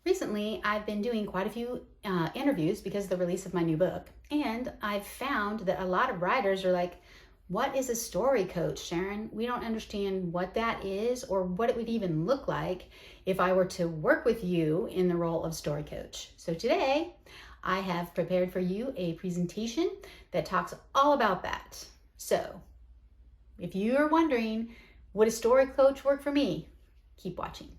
Recently, I've been doing quite a few interviews because of the release of my new book, and I've found that a lot of writers are like, "What is a story coach, Sharon? We don't understand what that is or what it would even look like if I were to work with you in the role of story coach." So today, I have prepared for you a presentation that talks all about that. So if you are wondering, would a story coach work for me? Keep watching.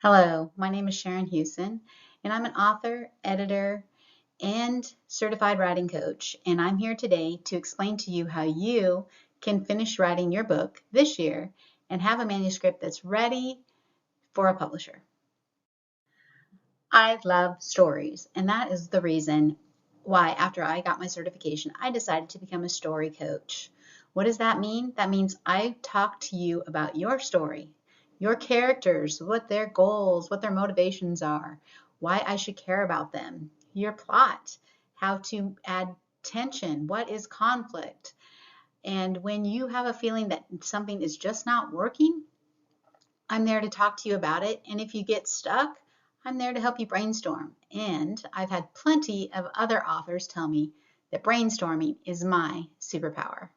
Hello, my name is Sharon Hughson, and I'm an author, editor, and certified writing coach. And I'm here today to explain to you how you can finish writing your book this year and have a manuscript that's ready for a publisher. I love stories, and that is the reason why, after I got my certification, I decided to become a story coach. What does that mean? That means I talk to you about your story, your characters, what their goals, what their motivations are, why I should care about them, your plot, how to add tension, what is conflict. And when you have a feeling that something is just not working, I'm there to talk to you about it. And if you get stuck, I'm there to help you brainstorm. And I've had plenty of other authors tell me that brainstorming is my superpower.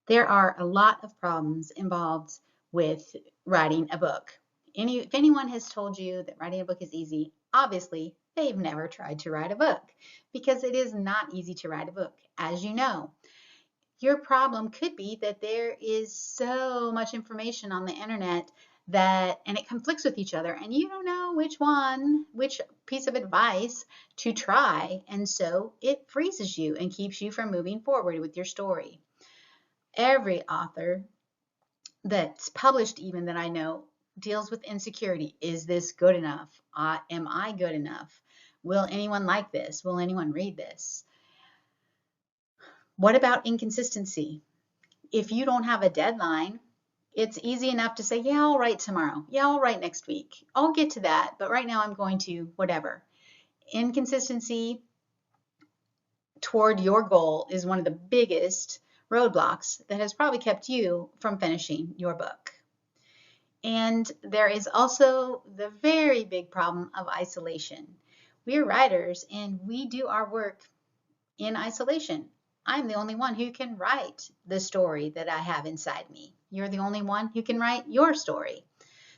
There are a lot of problems involved with writing a book. If anyone has told you that writing a book is easy, obviously they've never tried to write a book, because it is not easy to write a book, as you know. Your problem could be that there is so much information on the internet and it conflicts with each other, and you don't know which piece of advice to try, and so it freezes you and keeps you from moving forward with your story. Every author that's published, even that I know, deals with insecurity. Is this good enough? Am I good enough? Will anyone like this? Will anyone read this? What about inconsistency? If you don't have a deadline, it's easy enough to say, yeah, I'll write tomorrow. Yeah, I'll write next week. I'll get to that, but right now I'm going to whatever. Inconsistency toward your goal is one of the biggest roadblocks that has probably kept you from finishing your book. And there is also the very big problem of isolation. We're writers and we do our work in isolation. I'm the only one who can write the story that I have inside me. You're the only one who can write your story.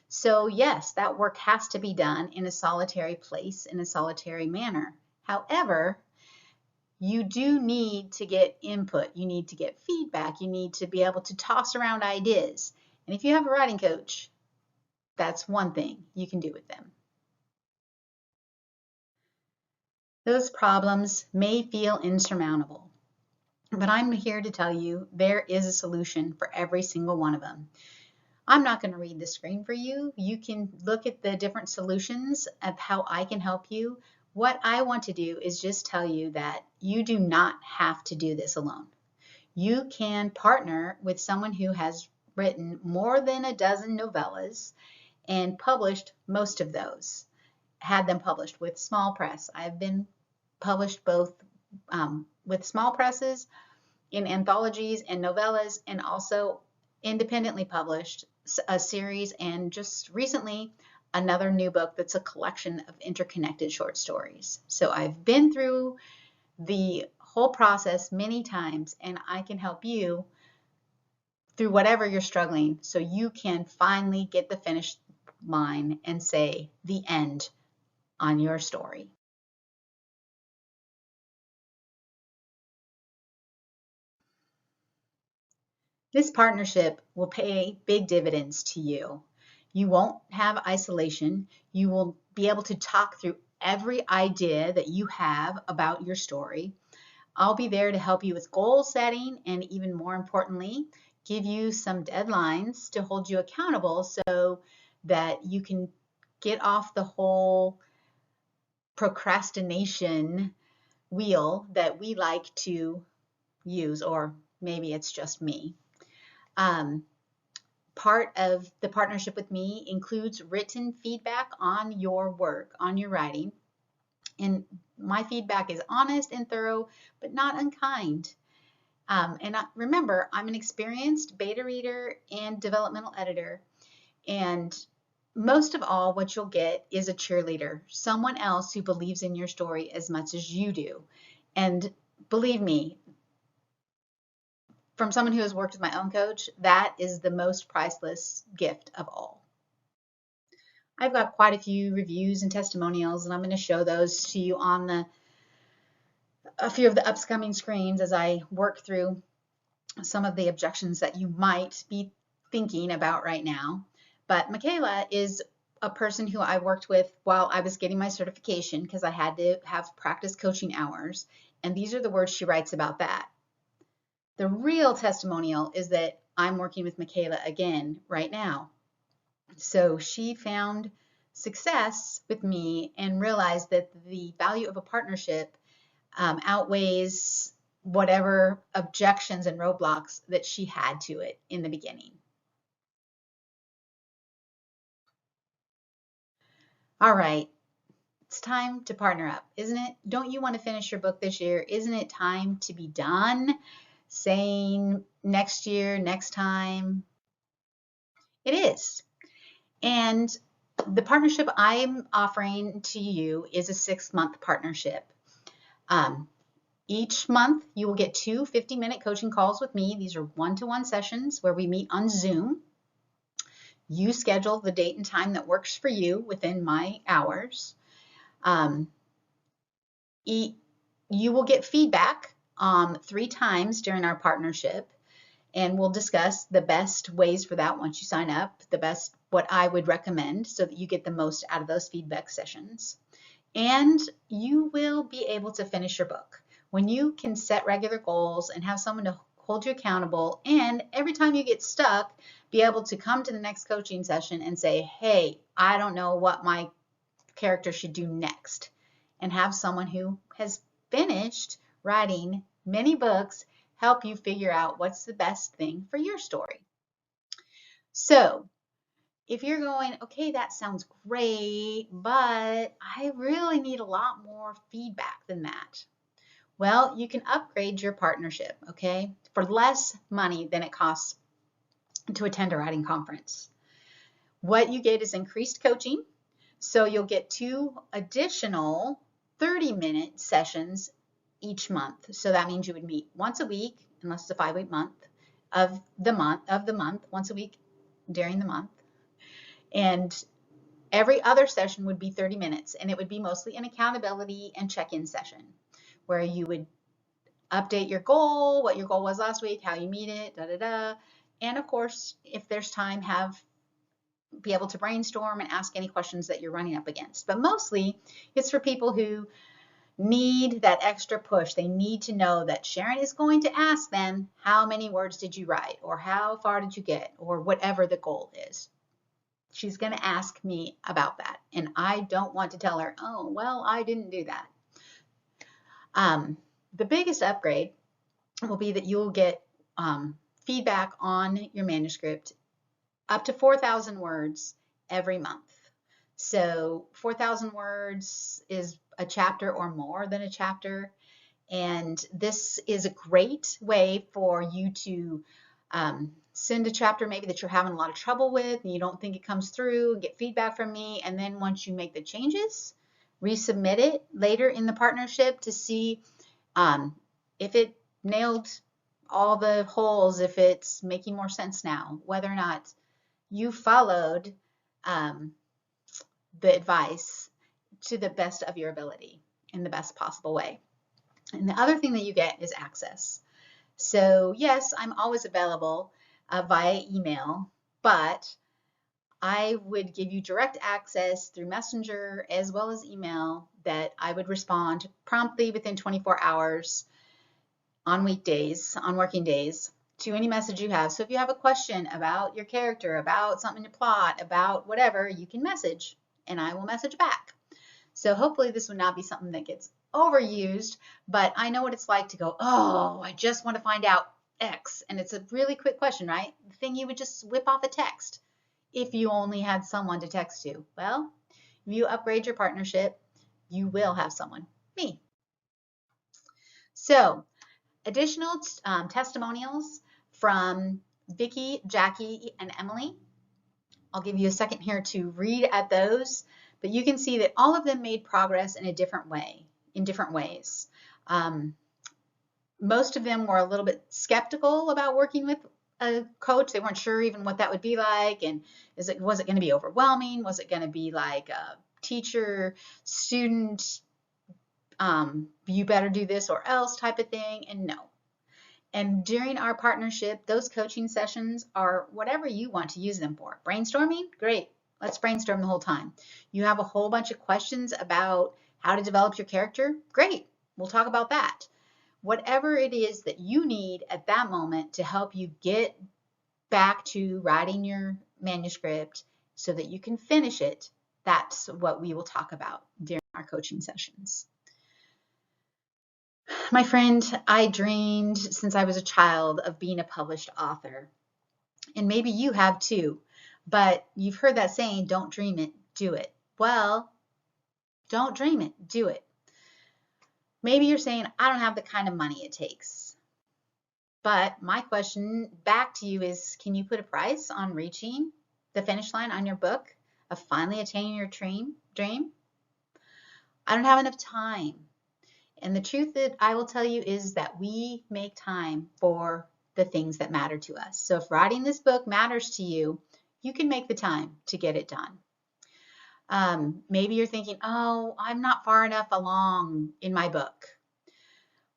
So yes, that work has to be done in a solitary place, in a solitary manner. However, you do need to get input. You need to get feedback. You need to be able to toss around ideas. And if you have a writing coach, that's one thing you can do with them. Those problems may feel insurmountable, but I'm here to tell you there is a solution for every single one of them. I'm not going to read the screen for you. You can look at the different solutions of how I can help you. What I want to do is just tell you that you do not have to do this alone. You can partner with someone who has written more than a dozen novellas and published most of those, had them published with small press. I've been published both with small presses in anthologies and novellas, and also independently published a series, and just recently another new book that's a collection of interconnected short stories. So I've been through the whole process many times, and I can help you through whatever you're struggling so you can finally get the finish line and say the end on your story. This partnership will pay big dividends to you. You won't have isolation. You will be able to talk through every idea that you have about your story. I'll be there to help you with goal setting, and even more importantly, give you some deadlines to hold you accountable so that you can get off the whole procrastination wheel that we like to use, or maybe it's just me. Part of the partnership with me includes written feedback on your work, on your writing. And my feedback is honest and thorough, but not unkind. Remember, I'm an experienced beta reader and developmental editor. And most of all, what you'll get is a cheerleader, someone else who believes in your story as much as you do. And believe me, from someone who has worked with my own coach, that is the most priceless gift of all. I've got quite a few reviews and testimonials, and I'm going to show those to you on a few of the upcoming screens as I work through some of the objections that you might be thinking about right now. But Michaela is a person who I worked with while I was getting my certification because I had to have practice coaching hours. And these are the words she writes about that. The real testimonial is that I'm working with Michaela again right now. So she found success with me and realized that the value of a partnership outweighs whatever objections and roadblocks that she had to it in the beginning. All right, it's time to partner up, isn't it? Don't you want to finish your book this year? Isn't it time to be done saying next year, next time? It is. And the partnership I'm offering to you is a 6-month partnership. Each month, you will get 2 50-minute coaching calls with me. These are one-to-one sessions where we meet on Zoom. You schedule the date and time that works for you within my hours. You will get feedback 3 times during our partnership, and we'll discuss the best ways for that once you sign up, the best what I would recommend so that you get the most out of those feedback sessions. And you will be able to finish your book. When you can set regular goals and have someone to hold you accountable, and every time you get stuck, be able to come to the next coaching session and say, hey, I don't know what my character should do next, and have someone who has finished writing many books help you figure out what's the best thing for your story. So if you're going, okay, that sounds great, but I really need a lot more feedback than that. Well, you can upgrade your partnership, okay, for less money than it costs to attend a writing conference. What you get is increased coaching. So you'll get 2 additional 30-minute sessions each month. So that means you would meet once a week, unless it's a 5-week month, of the month, once a week during the month. And every other session would be 30 minutes, and it would be mostly an accountability and check-in session where you would update your goal, what your goal was last week, how you meet it, and of course, if there's time, be able to brainstorm and ask any questions that you're running up against. But mostly it's for people who need that extra push. They need to know that Sharon is going to ask them, how many words did you write, or how far did you get, or whatever the goal is. She's going to ask me about that, and I don't want to tell her, oh, well, I didn't do that. The biggest upgrade will be that you'll get feedback on your manuscript up to 4,000 words every month. So 4,000 words is a chapter or more than a chapter. And this is a great way for you to send a chapter maybe that you're having a lot of trouble with and you don't think it comes through, get feedback from me. And then once you make the changes, resubmit it later in the partnership to see if it nailed all the holes, if it's making more sense now, whether or not you followed the advice to the best of your ability in the best possible way. And the other thing that you get is access. So yes, I'm always available via email, but I would give you direct access through Messenger as well as email that I would respond promptly within 24 hours on weekdays, on working days, to any message you have. So if you have a question about your character, about something to plot, about whatever, you can message and I will message back. So hopefully this would not be something that gets overused, but I know what it's like to go, oh, I just want to find out X. And it's a really quick question, right? The thing you would just whip off a text if you only had someone to text to. Well, if you upgrade your partnership, you will have someone, me. So additional testimonials from Vicki, Jackie, and Emily. I'll give you a second here to read at those, but you can see that all of them made progress in a different way, in different ways. Most of them were a little bit skeptical about working with a coach. They weren't sure even what that would be like, and was it going to be overwhelming? Was it going to be like a teacher, student, you better do this or else type of thing? And no. And during our partnership, those coaching sessions are whatever you want to use them for. Brainstorming? Great. Let's brainstorm the whole time. You have a whole bunch of questions about how to develop your character? Great. We'll talk about that. Whatever it is that you need at that moment to help you get back to writing your manuscript so that you can finish it, that's what we will talk about during our coaching sessions. My friend, I dreamed since I was a child of being a published author. And maybe you have too, but you've heard that saying, don't dream it, do it. Well, don't dream it, do it. Maybe you're saying, I don't have the kind of money it takes. But my question back to you is, can you put a price on reaching the finish line on your book of finally attaining your dream? I don't have enough time. And the truth that I will tell you is that we make time for the things that matter to us. So if writing this book matters to you, you can make the time to get it done. Maybe you're thinking, oh, I'm not far enough along in my book.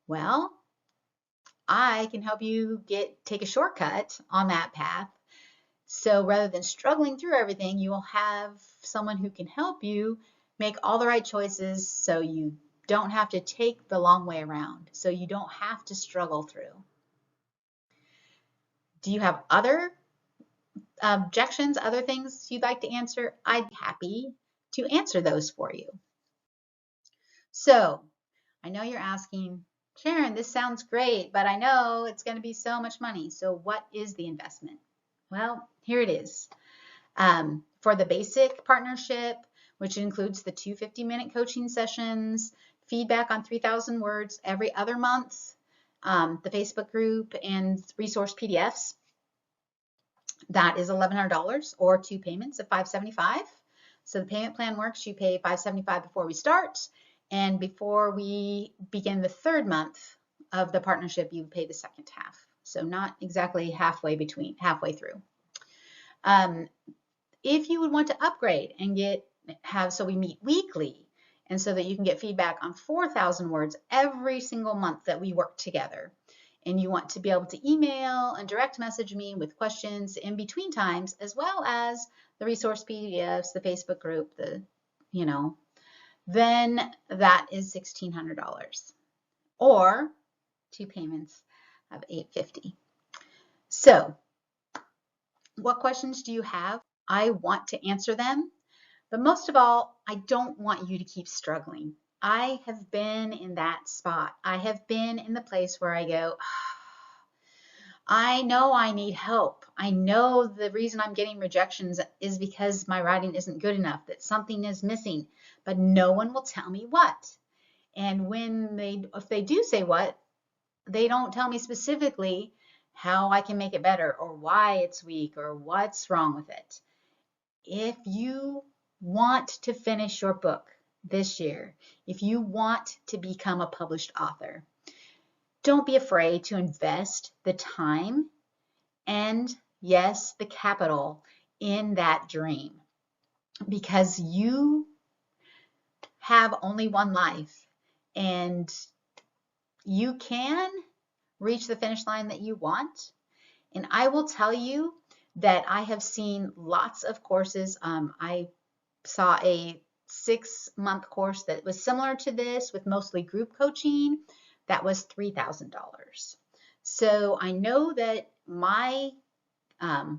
Well, I can help you take a shortcut on that path. So rather than struggling through everything, you will have someone who can help you make all the right choices so you don't have to take the long way around, so you don't have to struggle through. Do you have other objections, other things you'd like to answer? I'd be happy to answer those for you. So I know you're asking, Sharon, this sounds great, but I know it's going to be so much money. So what is the investment? Well, here it is. For the basic partnership, which includes the 2 50-minute coaching sessions, feedback on 3,000 words every other month, the Facebook group, and resource PDFs, that is $1,100 or 2 payments of $575. So the payment plan works. You pay $575 before we start, and before we begin the 3rd month of the partnership, you pay the 2nd half. So not exactly halfway through. If you would want to upgrade and so we meet weekly, and so that you can get feedback on 4,000 words every single month that we work together, and you want to be able to email and direct message me with questions in between times, as well as the resource PDFs, the Facebook group, then that is $1,600 or 2 payments of $850. So what questions do you have? I want to answer them, but most of all, I don't want you to keep struggling. I have been in that spot. I have been in the place where I go, I know I need help. I know the reason I'm getting rejections is because my writing isn't good enough, that something is missing, but no one will tell me what. And if they do say what, they don't tell me specifically how I can make it better or why it's weak or what's wrong with it. If you want to finish your book this year, if you want to become a published author, don't be afraid to invest the time and, yes, the capital in that dream, because you have only one life and you can reach the finish line that you want. And I will tell you that I have seen lots of courses. I saw a 6-month course that was similar to this with mostly group coaching. That was $3,000. So I know that my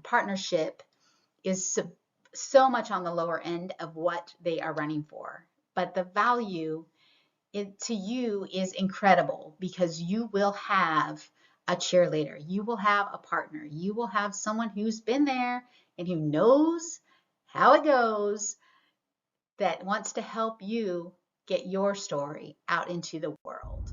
partnership is so much on the lower end of what they are running for, but the value to you is incredible, because you will have a cheerleader, you will have a partner, you will have someone who's been there and who knows how it goes, that wants to help you get your story out into the world.